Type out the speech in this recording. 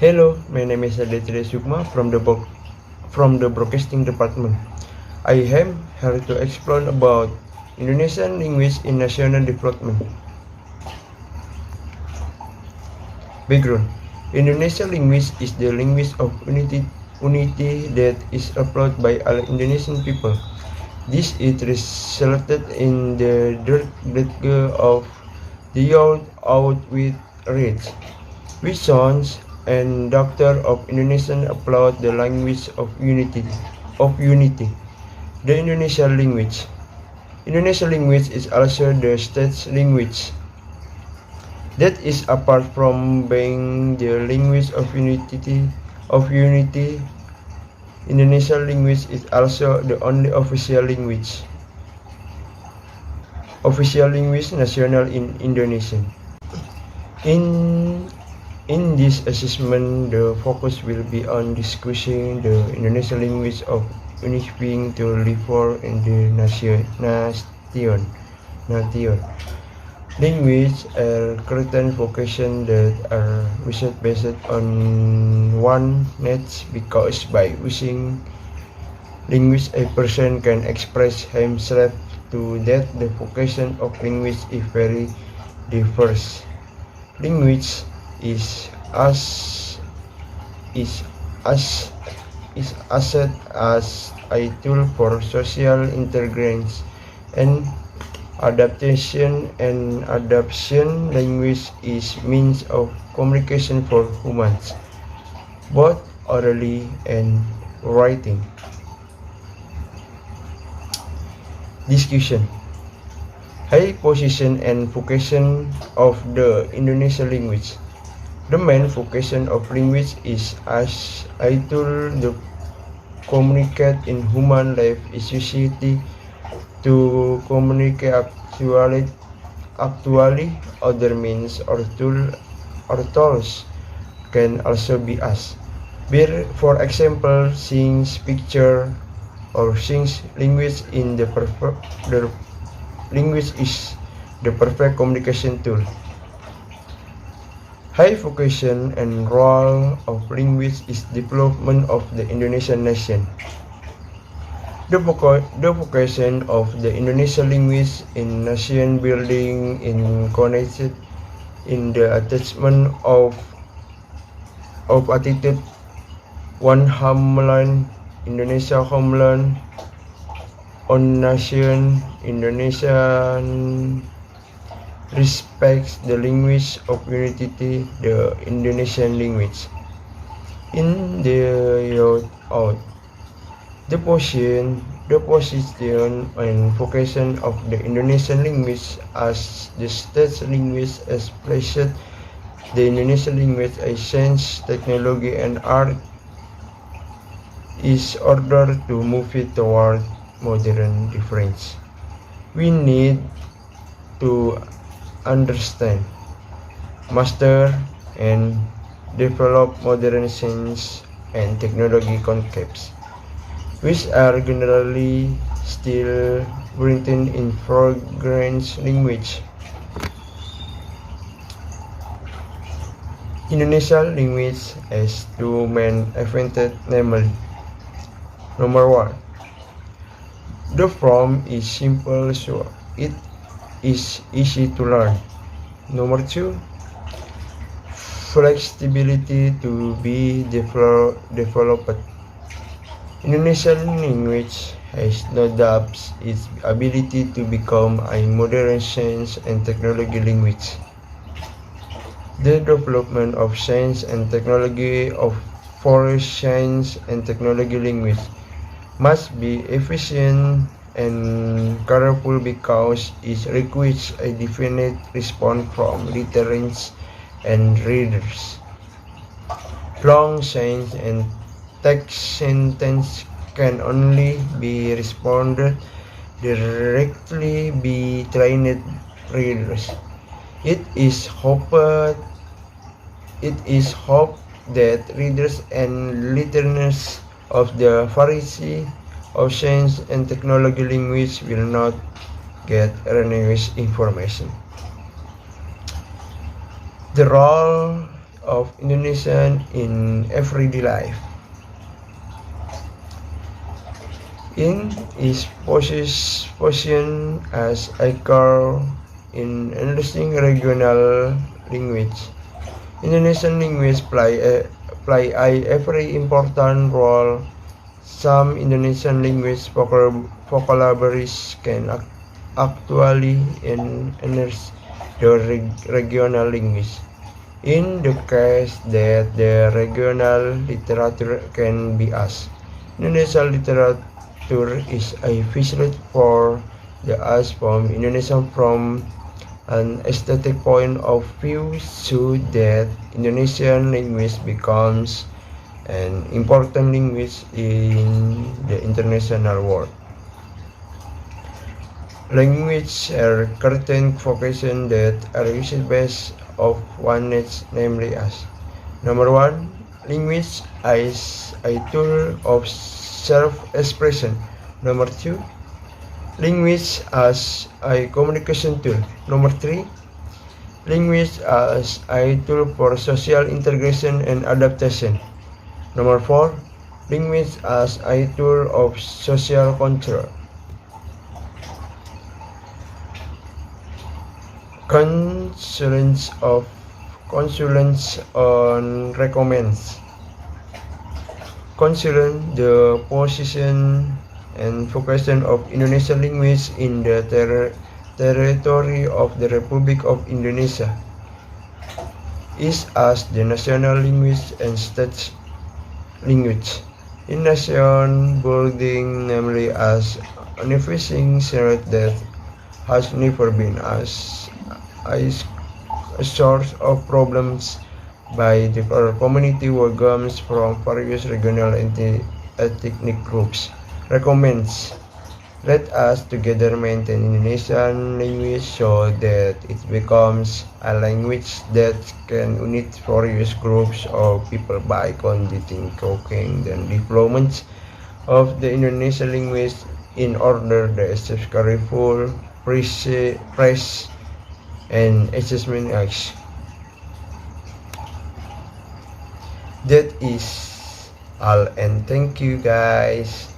Hello, my name is Aditya Sukma from the broadcasting department. I am here to explain about Indonesian language in national development. Background: Indonesian language is the language of unity that is applied by all Indonesian people. This is resulted in the direct of the out with reads, which sounds and Doctor of Indonesian applaud the language of unity. The Indonesian language. Indonesian language is also the state language. That is apart from being the language of unity. Indonesian language is also the only official language national in Indonesia. In this assessment, the focus will be on discussing the Indonesian language of unifying to live in the nation. Language are certain vocations that are based on one niche because by using language a person can express himself to that the vocation of language is very diverse. Language is asset as a tool for social intelligence and adaptation and adoption. Language is means of communication for humans, both orally and writing. Discussion: high position and vocation of the Indonesian language. The main vocation of language is as a tool to communicate in human life in society. To communicate actually other means or tools can also be asked. For example, sings, picture, or sings language in the language is the perfect communication tool. High vocation and role of language is development of the Indonesian nation. The vocation of the Indonesian language in nation building in connected in the attachment of attitude one homeland, Indonesia homeland, on nation, Indonesian respects the language of unity, the Indonesian language. In the out, the position and vocation of the Indonesian language as the state language has placed the Indonesian language as science, technology, and art is ordered to move it toward modern difference. We need to understand, master, and develop modern science and technology concepts, which are generally still written in foreign language. Indonesian language has two main advantages, namely: number one, the form is simple, so it is easy to learn. Number two, flexibility to be developed. Indonesian language has no doubts its ability to become a modern science and technology language. The development of science and technology for science and technology language must be efficient and careful because it requires a definite response from listeners and readers. Long sentence and text sentence can only be responded directly by trained readers. It is hoped that readers and listeners of the variety of science and technology language will not get erroneous information. The role of Indonesian in everyday life. In its position as a core in understanding regional language, Indonesian linguists play a very important role. Some Indonesian linguist vocabularies can actually enhance the regional language. In the case that the regional literature can be asked, Indonesian literature is a facility for the us from Indonesia from an aesthetic point of view so that Indonesian language becomes an important language in the international world. Language are certain vocations that are used based of one needs, namely as number one, language as a tool of self-expression. Number two, language as a communication tool. Number three, language as a tool for social integration and adaptation. Number four, language as a tool of social control. Consulants on recommends. Consulant the position and vocation of Indonesian language in the territory of the Republic of Indonesia is as the national language and state language. In nation building, namely as unifying state that has never been as a source of problems by the community workers from various regional and ethnic groups. Recommends let us together maintain Indonesian language so that it becomes a language that can unite various groups of people by conducting cooking and development of the Indonesian language in order the careful price and assessment acts. That is all, and thank you guys.